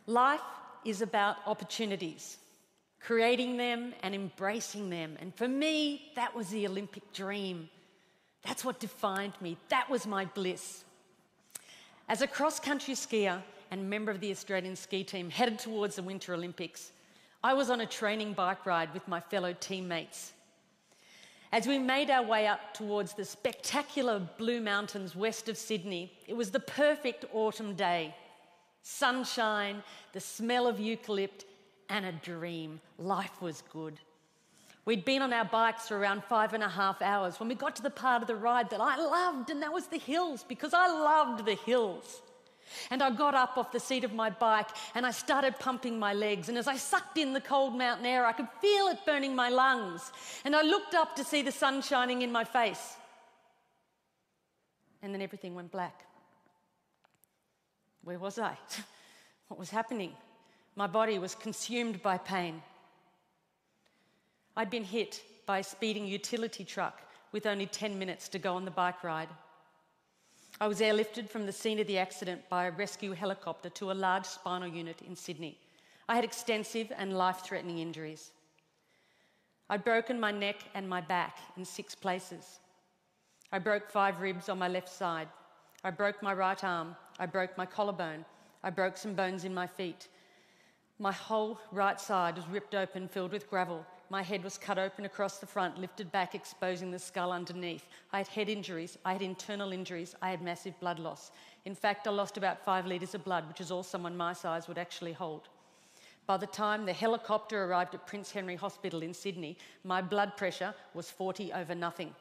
Life is about opportunities, creating them and embracing them. And for me, that was the Olympic dream. That's what defined me. That was my bliss. As a cross-country skier and member of the Australian ski team headed towards the Winter Olympics, I was on a training bike ride with my fellow teammates. As we made our way up towards the spectacular Blue Mountains west of Sydney, it was the perfect autumn day. Sunshine, the smell of eucalypt, and a dream. Life was good. We'd been on our bikes for around 5.5 hours when we got to the part of the ride that I loved, and that was the hills, because I loved the hills. And I got up off the seat of my bike and I started pumping my legs, and as I sucked in the cold mountain air, I could feel it burning my lungs, and I looked up to see the sun shining in my face. And then everything went black. Where was I? What was happening? My body was consumed by pain. I'd been hit by a speeding utility truck with only 10 minutes to go on the bike ride. I was airlifted from the scene of the accident by a rescue helicopter to a large spinal unit in Sydney. I had extensive and life-threatening injuries. I'd broken my neck and my back in 6 places. I broke 5 ribs on my left side. I broke my right arm. I broke my collarbone. I broke some bones in my feet. My whole right side was ripped open, filled with gravel. My head was cut open across the front, lifted back, exposing the skull underneath. I had head injuries. I had internal injuries. I had massive blood loss. In fact, I lost about 5 litres of blood, which is all someone my size would actually hold. By the time the helicopter arrived at Prince Henry Hospital in Sydney, my blood pressure was 40 over nothing.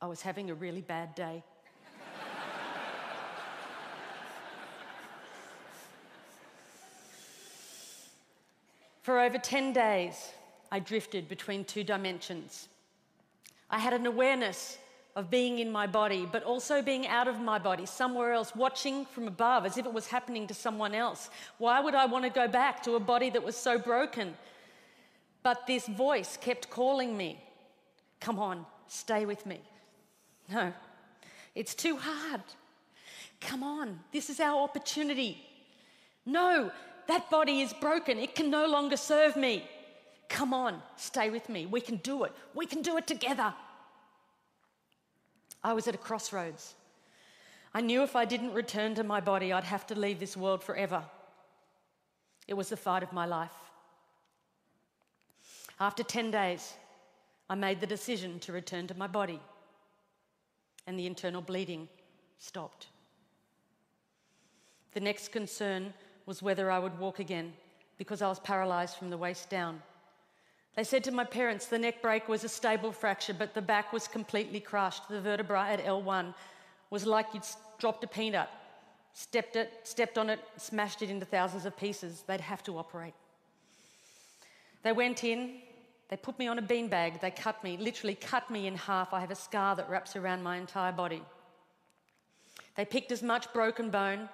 I was having a really bad day. For over 10 days, I drifted between 2 dimensions. I had an awareness of being in my body, but also being out of my body, somewhere else, watching from above as if it was happening to someone else. Why would I want to go back to a body that was so broken? But this voice kept calling me, come on, stay with me. No, it's too hard. Come on, this is our opportunity. No, that body is broken. It can no longer serve me. Come on, stay with me. We can do it. We can do it together. I was at a crossroads. I knew if I didn't return to my body, I'd have to leave this world forever. It was the fight of my life. After 10 days, I made the decision to return to my body, and the internal bleeding stopped. The next concern was whether I would walk again, because I was paralysed from the waist down. They said to my parents the neck break was a stable fracture, but the back was completely crushed. The vertebra at L1 was like you'd dropped a peanut, stepped on it, smashed it into thousands of pieces. They'd have to operate. They went in, they put me on a beanbag, they cut me, literally cut me in half. I have a scar that wraps around my entire body. They picked as much broken bone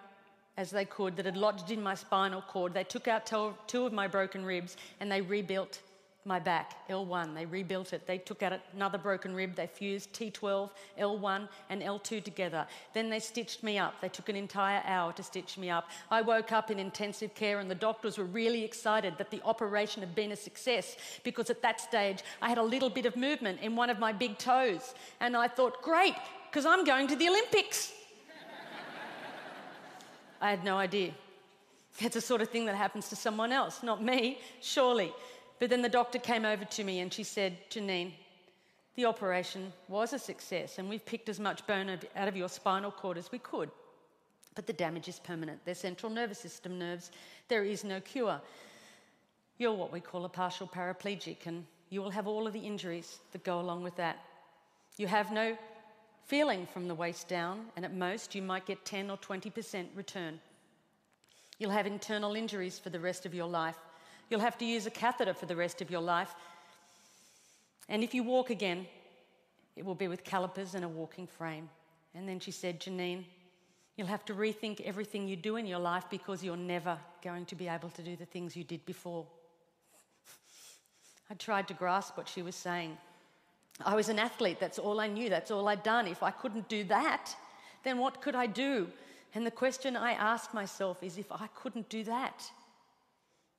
as they could that had lodged in my spinal cord. They took out 2 of my broken ribs and they rebuilt my back, L1. They rebuilt it. They took out another broken rib. They fused T12, L1 and L2 together. Then they stitched me up. They took an entire hour to stitch me up. I woke up in intensive care and the doctors were really excited that the operation had been a success, because at that stage I had a little bit of movement in one of my big toes. And I thought, great, because I'm going to the Olympics. I had no idea. It's the sort of thing that happens to someone else, not me, surely. But then the doctor came over to me and she said, Janine, the operation was a success and we've picked as much bone out of your spinal cord as we could. But the damage is permanent. They're central nervous system nerves. There is no cure. You're what we call a partial paraplegic, and you will have all of the injuries that go along with that. You have no feeling from the waist down, and at most you might get 10 or 20% return. You'll have internal injuries for the rest of your life. You'll have to use a catheter for the rest of your life. And if you walk again, it will be with calipers and a walking frame. And then she said, Janine, you'll have to rethink everything you do in your life, because you're never going to be able to do the things you did before. I tried to grasp what she was saying. I was an athlete. That's all I knew. That's all I'd done. If I couldn't do that, then what could I do? And the question I ask myself is, if I couldn't do that,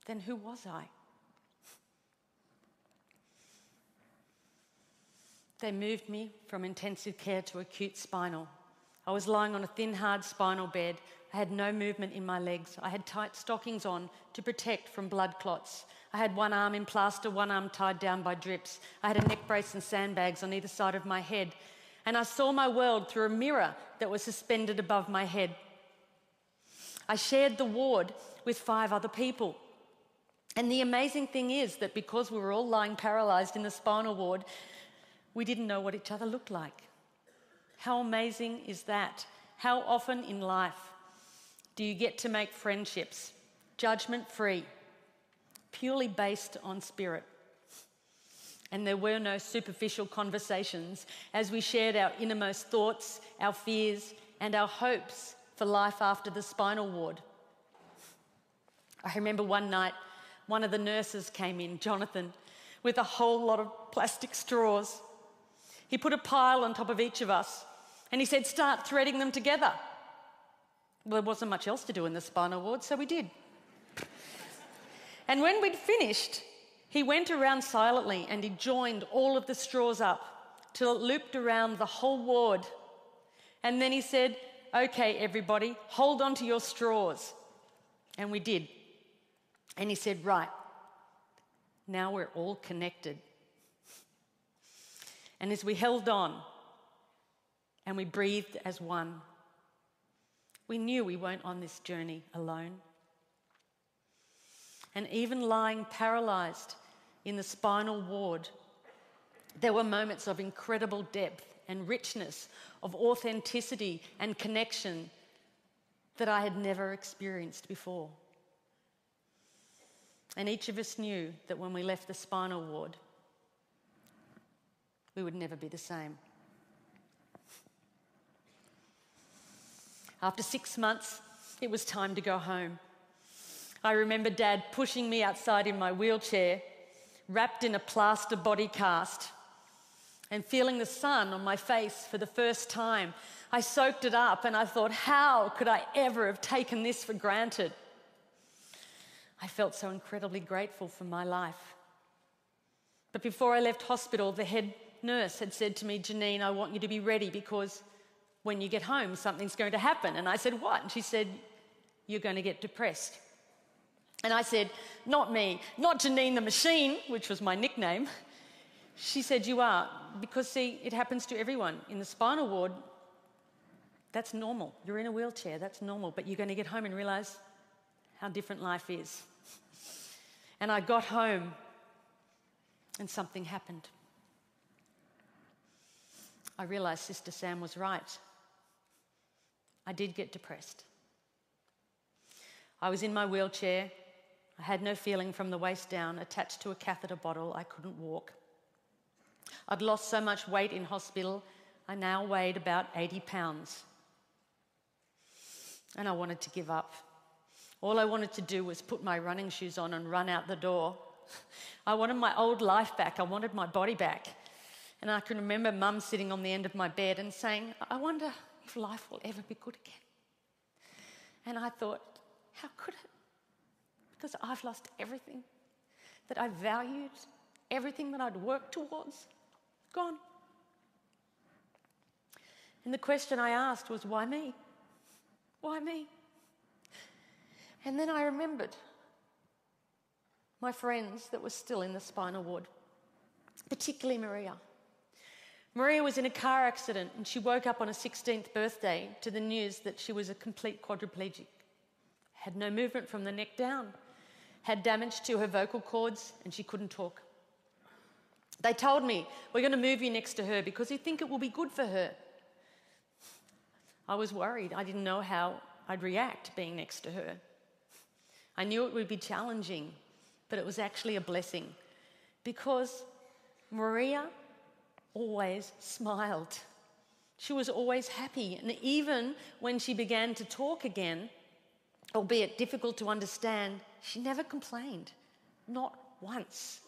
then who was I? They moved me from intensive care to acute spinal. I was lying on a thin, hard spinal bed. I had no movement in my legs. I had tight stockings on to protect from blood clots. I had one arm in plaster, one arm tied down by drips. I had a neck brace and sandbags on either side of my head. And I saw my world through a mirror that was suspended above my head. I shared the ward with 5 other people. And the amazing thing is that because we were all lying paralysed in the spinal ward, we didn't know what each other looked like. How amazing is that? How often in life do you get to make friendships, judgment-free, purely based on spirit? And there were no superficial conversations as we shared our innermost thoughts, our fears, and our hopes for life after the spinal ward. I remember one night, one of the nurses came in, Jonathan, with a whole lot of plastic straws. He put a pile on top of each of us and he said, "Start threading them together." Well, there wasn't much else to do in the spinal ward, so we did. And when we'd finished, he went around silently and he joined all of the straws up till it looped around the whole ward. And then he said, "Okay, everybody, hold on to your straws." And we did. And he said, "Right, now we're all connected." And as we held on and we breathed as one, we knew we weren't on this journey alone. And even lying paralysed in the spinal ward, there were moments of incredible depth and richness, of authenticity and connection that I had never experienced before. And each of us knew that when we left the spinal ward, we would never be the same. After 6 months, it was time to go home. I remember Dad pushing me outside in my wheelchair, wrapped in a plaster body cast, and feeling the sun on my face for the first time. I soaked it up and I thought, how could I ever have taken this for granted? I felt so incredibly grateful for my life. But before I left hospital, the head nurse had said to me, "Janine, I want you to be ready because when you get home, something's going to happen." And I said, "What?" And she said, "You're going to get depressed." And I said, "Not me, not Janine the machine," which was my nickname. She said, "You are, because see, it happens to everyone. In the spinal ward, that's normal. You're in a wheelchair, that's normal, but you're going to get home and realise how different life is." And I got home and something happened. I realised Sister Sam was right. I did get depressed. I was in my wheelchair. I had no feeling from the waist down, attached to a catheter bottle. I couldn't walk. I'd lost so much weight in hospital, I now weighed about 80 pounds. And I wanted to give up. All I wanted to do was put my running shoes on and run out the door. I wanted my old life back. I wanted my body back. And I can remember Mum sitting on the end of my bed and saying, "I wonder if life will ever be good again." And I thought, how could it? Because I've lost everything that I valued, everything that I'd worked towards, gone. And the question I asked was, why me? Why me? And then I remembered my friends that were still in the spinal ward, particularly Maria. Maria was in a car accident and she woke up on her 16th birthday to the news that she was a complete quadriplegic. Had no movement from the neck down, had damage to her vocal cords and she couldn't talk. They told me, "We're going to move you next to her because we think it will be good for her." I was worried. I didn't know how I'd react being next to her. I knew it would be challenging, but it was actually a blessing because Maria always smiled. She was always happy. And even when she began to talk again, albeit difficult to understand, she never complained, not once.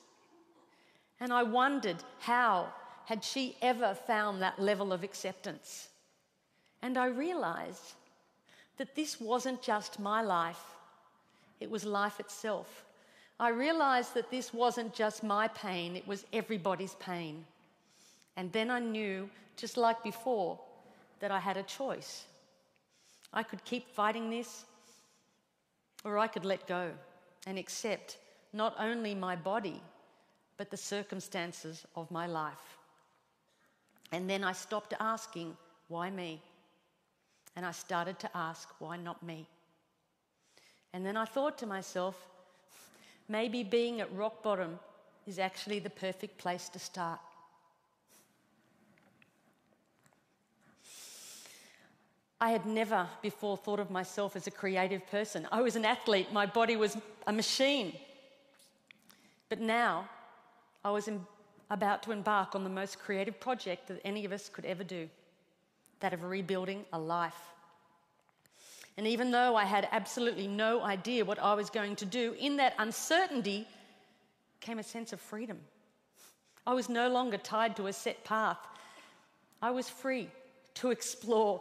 And I wondered, how had she ever found that level of acceptance? And I realised that this wasn't just my life, it was life itself. I realized that this wasn't just my pain, it was everybody's pain. And then I knew, just like before, that I had a choice. I could keep fighting this, or I could let go and accept not only my body, but the circumstances of my life. And then I stopped asking, why me? And I started to ask, why not me? And then I thought to myself, maybe being at rock bottom is actually the perfect place to start. I had never before thought of myself as a creative person. I was an athlete. My body was a machine. But now I was about to embark on the most creative project that any of us could ever do, that of rebuilding a life. And even though I had absolutely no idea what I was going to do, in that uncertainty came a sense of freedom. I was no longer tied to a set path. I was free to explore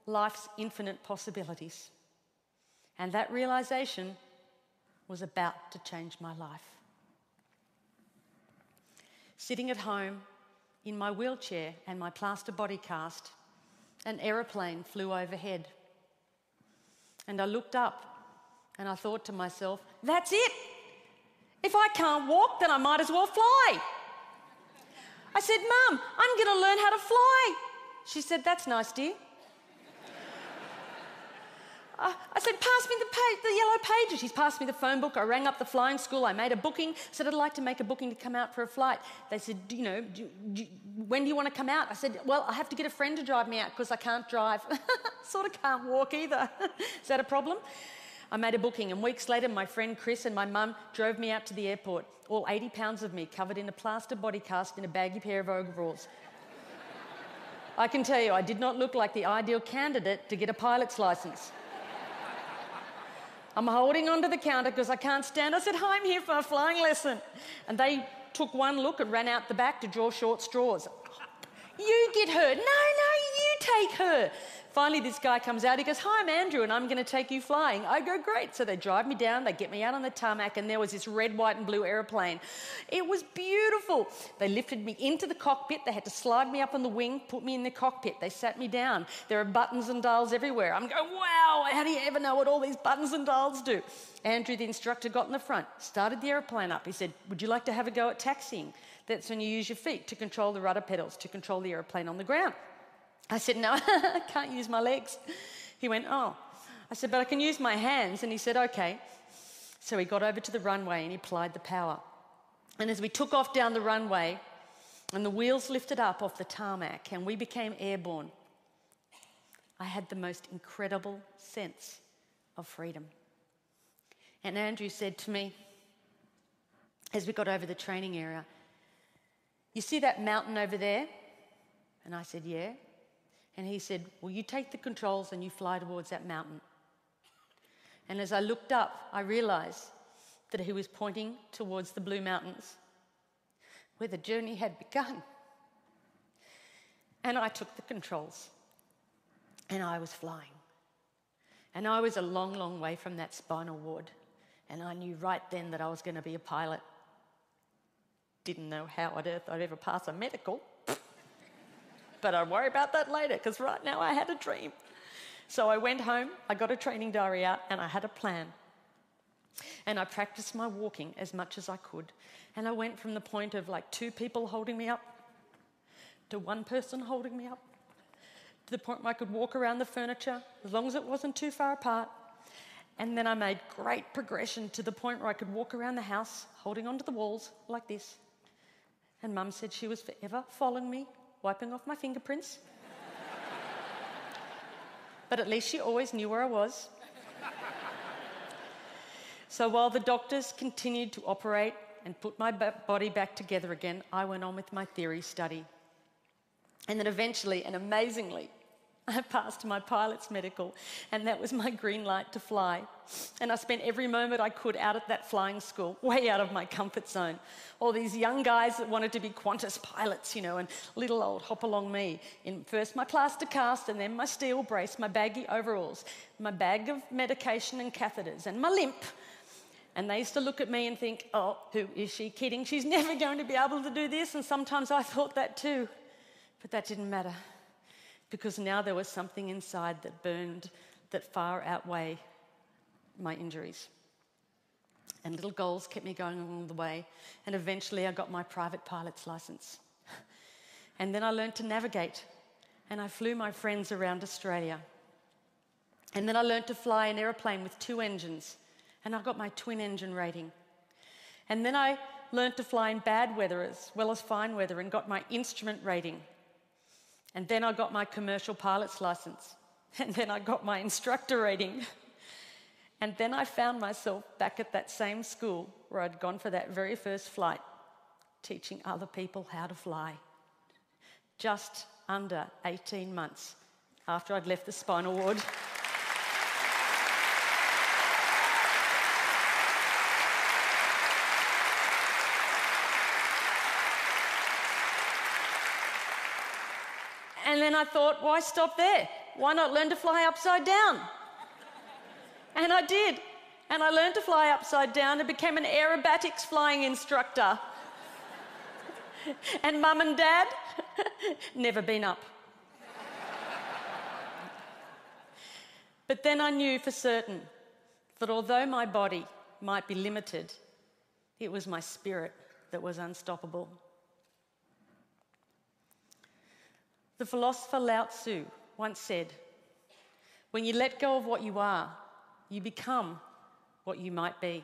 life's infinite possibilities. And that realization was about to change my life. Sitting at home in my wheelchair and my plaster body cast, an aeroplane flew overhead. And I looked up and I thought to myself, that's it. If I can't walk, then I might as well fly. I said, Mum, I'm going to learn how to fly. She said, that's nice, dear. I said, pass me the yellow pages. She's passed me the phone book. I rang up the flying school. I made a booking. Said, I'd like to make a booking to come out for a flight. They said, when do you want to come out? I said, well, I have to get a friend to drive me out because I can't drive. Sort of can't walk either. Is that a problem? I made a booking, and weeks later, my friend Chris and my mum drove me out to the airport, all 80 pounds of me covered in a plaster body cast in a baggy pair of overalls. I can tell you, I did not look like the ideal candidate to get a pilot's license. I'm holding onto the counter because I can't stand. I said, hi, I'm here for a flying lesson. And they took one look and ran out the back to draw short straws. You get her. No, you take her. Finally, this guy comes out. He goes, hi, I'm Andrew, and I'm going to take you flying. I go, great. So they drive me down. They get me out on the tarmac, and there was this red, white, and blue aeroplane. It was beautiful. They lifted me into the cockpit. They had to slide me up on the wing, put me in the cockpit. They sat me down. There are buttons and dials everywhere. I'm going, wow, how do you ever know what all these buttons and dials do? Andrew, the instructor, got in the front, started the aeroplane up. He said, would you like to have a go at taxiing? That's when you use your feet to control the rudder pedals, to control the aeroplane on the ground. I said, no, I can't use my legs. He went, oh. I said, but I can use my hands. And he said, okay. So he got over to the runway and he applied the power. And as we took off down the runway and the wheels lifted up off the tarmac and we became airborne, I had the most incredible sense of freedom. And Andrew said to me, as we got over the training area, you see that mountain over there? And I said, yeah. And he said, well, you take the controls and you fly towards that mountain. And as I looked up, I realized that he was pointing towards the Blue Mountains, where the journey had begun. And I took the controls, and I was flying. And I was a long, long way from that spinal ward. And I knew right then that I was going to be a pilot. Didn't know how on earth I'd ever pass a medical. But I'll worry about that later, because right now I had a dream. So I went home, I got a training diary out, and I had a plan. And I practiced my walking as much as I could. And I went from the point of like 2 people holding me up to 1 person holding me up, to the point where I could walk around the furniture, as long as it wasn't too far apart. And then I made great progression to the point where I could walk around the house, holding onto the walls like this. And Mum said she was forever following me, wiping off my fingerprints. But at least she always knew where I was. So while the doctors continued to operate and put my body back together again, I went on with my theory study. And then eventually and amazingly, I passed my pilot's medical, and that was my green light to fly. And I spent every moment I could out at that flying school, way out of my comfort zone. All these young guys that wanted to be Qantas pilots, you know, and little old hop-along me. In first my plaster cast, and then my steel brace, my baggy overalls, my bag of medication and catheters, and my limp. And they used to look at me and think, oh, who is she kidding? She's never going to be able to do this. And sometimes I thought that too. But that didn't matter, because now there was something inside that burned that far outweighed my injuries. And little goals kept me going along the way. And eventually I got my private pilot's license. And then I learned to navigate. And I flew my friends around Australia. And then I learned to fly an aeroplane with 2 engines. And I got my twin engine rating. And then I learned to fly in bad weather as well as fine weather and got my instrument rating. And then I got my commercial pilot's license. And then I got my instructor rating. And then I found myself back at that same school where I'd gone for that very first flight, teaching other people how to fly. Just under 18 months after I'd left the spinal ward. And then I thought, why stop there? Why not learn to fly upside down? And I did. And I learned to fly upside down and became an aerobatics flying instructor. And Mum and Dad, never been up. But then I knew for certain that although my body might be limited, it was my spirit that was unstoppable. The philosopher Lao Tzu once said, when you let go of what you are, you become what you might be.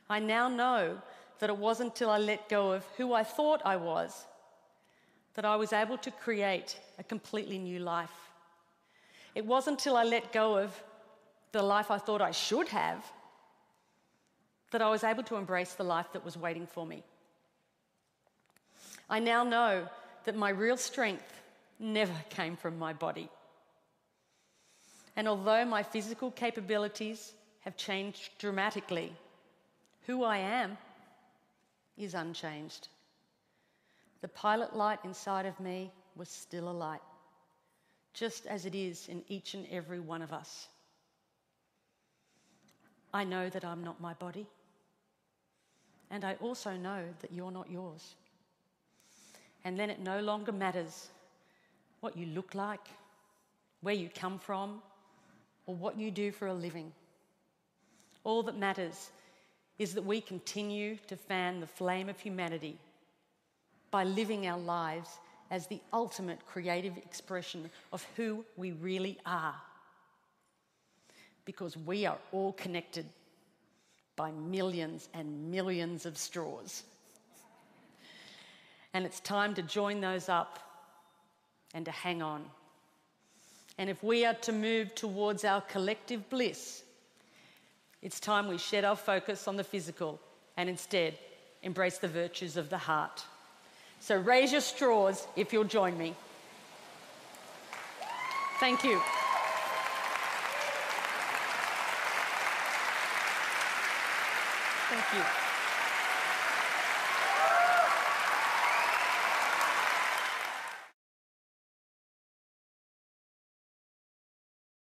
I now know that it wasn't until I let go of who I thought I was that I was able to create a completely new life. It wasn't until I let go of the life I thought I should have that I was able to embrace the life that was waiting for me. I now know that my real strength never came from my body. And although my physical capabilities have changed dramatically, who I am is unchanged. The pilot light inside of me was still a light, just as it is in each and every one of us. I know that I'm not my body, and I also know that you're not yours. And then it no longer matters what you look like, where you come from, or what you do for a living. All that matters is that we continue to fan the flame of humanity by living our lives as the ultimate creative expression of who we really are. Because we are all connected by millions and millions of straws. And it's time to join those up and to hang on. And if we are to move towards our collective bliss, it's time we shed our focus on the physical and instead embrace the virtues of the heart. So raise your straws if you'll join me. Thank you. Thank you.